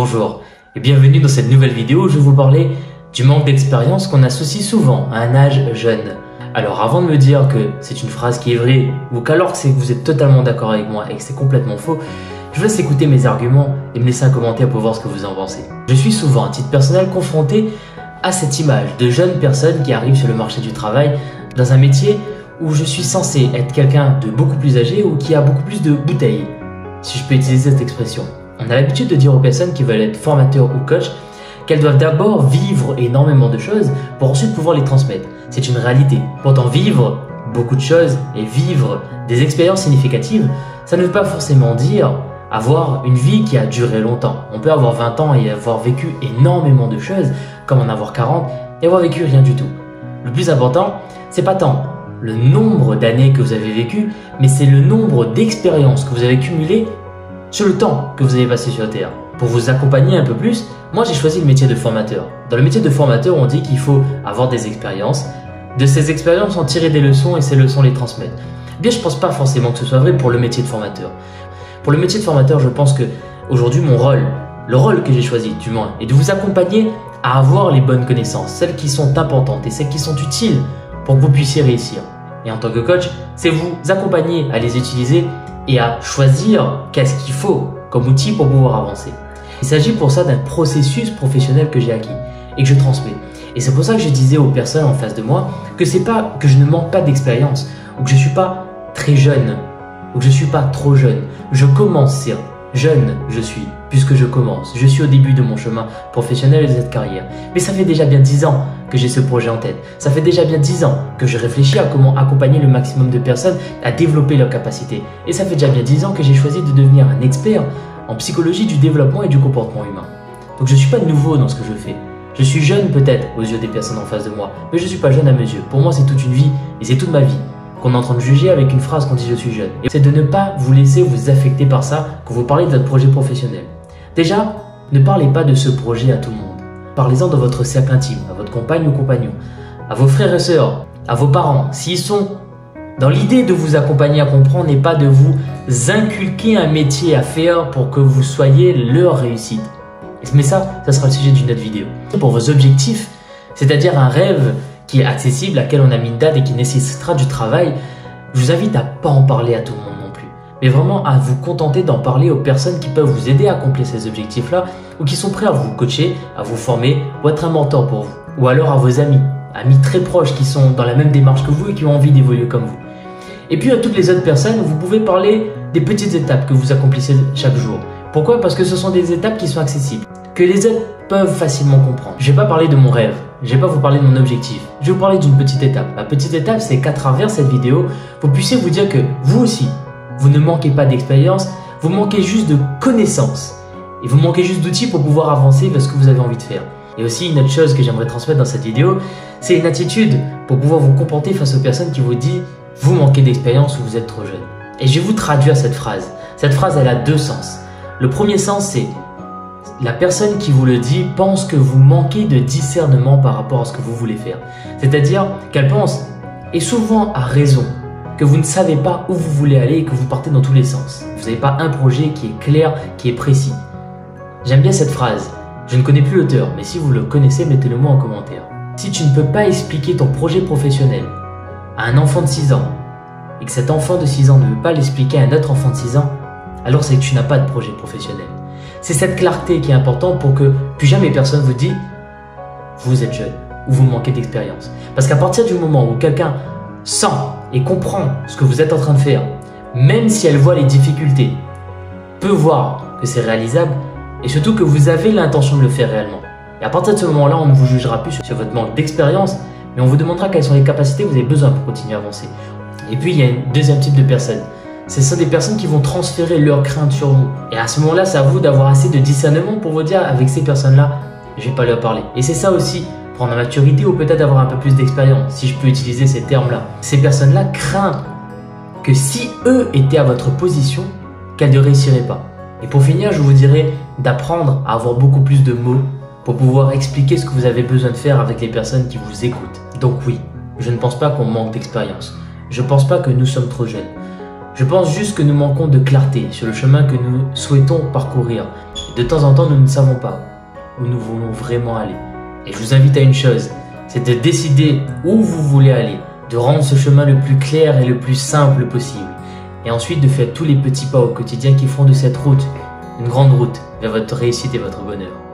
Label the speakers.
Speaker 1: Bonjour et bienvenue dans cette nouvelle vidéo où je vais vous parler du manque d'expérience qu'on associe souvent à un âge jeune. Alors avant de me dire que c'est une phrase qui est vraie ou qu'alors que vous êtes totalement d'accord avec moi et que c'est complètement faux, je vous laisse écouter mes arguments et me laisser un commentaire pour voir ce que vous en pensez. Je suis souvent à titre personnel confronté à cette image de jeunes personnes qui arrivent sur le marché du travail dans un métier où je suis censé être quelqu'un de beaucoup plus âgé ou qui a beaucoup plus de bouteilles, si je peux utiliser cette expression. On a l'habitude de dire aux personnes qui veulent être formateurs ou coach qu'elles doivent d'abord vivre énormément de choses pour ensuite pouvoir les transmettre. C'est une réalité. Pourtant, vivre beaucoup de choses et vivre des expériences significatives, ça ne veut pas forcément dire avoir une vie qui a duré longtemps. On peut avoir 20 ans et avoir vécu énormément de choses, comme en avoir 40 et avoir vécu rien du tout. Le plus important, c'est pas tant le nombre d'années que vous avez vécu, mais c'est le nombre d'expériences que vous avez cumulées sur le temps que vous avez passé sur Terre. Pour vous accompagner un peu plus, moi j'ai choisi le métier de formateur. Dans le métier de formateur, on dit qu'il faut avoir des expériences. De ces expériences, en tirer des leçons et ces leçons les transmettre. Bien, je pense pas forcément que ce soit vrai pour le métier de formateur. Pour le métier de formateur, je pense que aujourd'hui mon rôle, le rôle que j'ai choisi du moins, est de vous accompagner à avoir les bonnes connaissances, celles qui sont importantes et celles qui sont utiles pour que vous puissiez réussir. Et en tant que coach, c'est vous accompagner à les utiliser et à choisir qu'est-ce qu'il faut comme outil pour pouvoir avancer. Il s'agit pour ça d'un processus professionnel que j'ai acquis et que je transmets. Et c'est pour ça que je disais aux personnes en face de moi que c'est pas que je ne manque pas d'expérience ou que je suis pas très jeune ou que je suis pas trop jeune. Je commence, certes. Jeune, je suis, puisque je commence. Je suis au début de mon chemin professionnel et de cette carrière. Mais ça fait déjà bien 10 ans que j'ai ce projet en tête. Ça fait déjà bien 10 ans que je réfléchis à comment accompagner le maximum de personnes à développer leurs capacités. Et ça fait déjà bien 10 ans que j'ai choisi de devenir un expert en psychologie du développement et du comportement humain. Donc je ne suis pas nouveau dans ce que je fais. Je suis jeune peut-être aux yeux des personnes en face de moi, mais je ne suis pas jeune à mes yeux. Pour moi, c'est toute une vie et c'est toute ma vie qu'on est en train de juger avec une phrase qu'on dit je suis jeune. Et c'est de ne pas vous laisser vous affecter par ça quand vous parlez de votre projet professionnel. Déjà, ne parlez pas de ce projet à tout le monde. Parlez-en dans votre cercle intime, à votre compagne ou compagnon, à vos frères et sœurs, à vos parents. S'ils sont dans l'idée de vous accompagner à comprendre et pas de vous inculquer un métier à faire pour que vous soyez leur réussite. Mais ça sera le sujet d'une autre vidéo. Pour vos objectifs, c'est-à-dire un rêve qui est accessible, à laquelle on a mis une date et qui nécessitera du travail, je vous invite à pas en parler à tout le monde non plus. Mais vraiment à vous contenter d'en parler aux personnes qui peuvent vous aider à accomplir ces objectifs-là ou qui sont prêts à vous coacher, à vous former ou être un mentor pour vous. Ou alors à vos amis très proches qui sont dans la même démarche que vous et qui ont envie d'évoluer comme vous. Et puis à toutes les autres personnes, vous pouvez parler des petites étapes que vous accomplissez chaque jour. Pourquoi? Parce que ce sont des étapes qui sont accessibles, que les autres peuvent facilement comprendre. Je ne vais pas parler de mon rêve, je ne vais pas vous parler de mon objectif, je vais vous parler d'une petite étape. La petite étape, c'est qu'à travers cette vidéo, vous puissiez vous dire que vous aussi, vous ne manquez pas d'expérience, vous manquez juste de connaissances et vous manquez juste d'outils pour pouvoir avancer vers ce que vous avez envie de faire. Et aussi, une autre chose que j'aimerais transmettre dans cette vidéo, c'est une attitude pour pouvoir vous comporter face aux personnes qui vous disent « vous manquez d'expérience ou vous êtes trop jeune ». Et je vais vous traduire cette phrase. Cette phrase, elle a deux sens. Le premier sens, c'est la personne qui vous le dit pense que vous manquez de discernement par rapport à ce que vous voulez faire. C'est-à-dire qu'elle pense, et souvent à raison, que vous ne savez pas où vous voulez aller et que vous partez dans tous les sens. Vous n'avez pas un projet qui est clair, qui est précis. J'aime bien cette phrase. Je ne connais plus l'auteur, mais si vous le connaissez, mettez-le moi en commentaire. Si tu ne peux pas expliquer ton projet professionnel à un enfant de 6 ans et que cet enfant de 6 ans ne veut pas l'expliquer à un autre enfant de 6 ans, alors c'est que tu n'as pas de projet professionnel. C'est cette clarté qui est importante pour que plus jamais personne vous dise vous êtes jeune ou vous manquez d'expérience. Parce qu'à partir du moment où quelqu'un sent et comprend ce que vous êtes en train de faire, même si elle voit les difficultés, peut voir que c'est réalisable et surtout que vous avez l'intention de le faire réellement. Et à partir de ce moment-là, on ne vous jugera plus sur votre manque d'expérience, mais on vous demandera quelles sont les capacités que vous avez besoin pour continuer à avancer. Et puis, il y a un deuxième type de personnes. Ce sont des personnes qui vont transférer leurs craintes sur vous. Et à ce moment-là, c'est à vous d'avoir assez de discernement pour vous dire avec ces personnes-là, je ne vais pas leur parler. Et c'est ça aussi, prendre la maturité ou peut-être avoir un peu plus d'expérience, si je peux utiliser ces termes-là. Ces personnes-là craignent que si eux étaient à votre position, qu'elles ne réussiraient pas. Et pour finir, je vous dirais d'apprendre à avoir beaucoup plus de mots pour pouvoir expliquer ce que vous avez besoin de faire avec les personnes qui vous écoutent. Donc oui, je ne pense pas qu'on manque d'expérience. Je ne pense pas que nous sommes trop jeunes. Je pense juste que nous manquons de clarté sur le chemin que nous souhaitons parcourir. De temps en temps, nous ne savons pas où nous voulons vraiment aller. Et je vous invite à une chose, c'est de décider où vous voulez aller, de rendre ce chemin le plus clair et le plus simple possible. Et ensuite de faire tous les petits pas au quotidien qui font de cette route une grande route vers votre réussite et votre bonheur.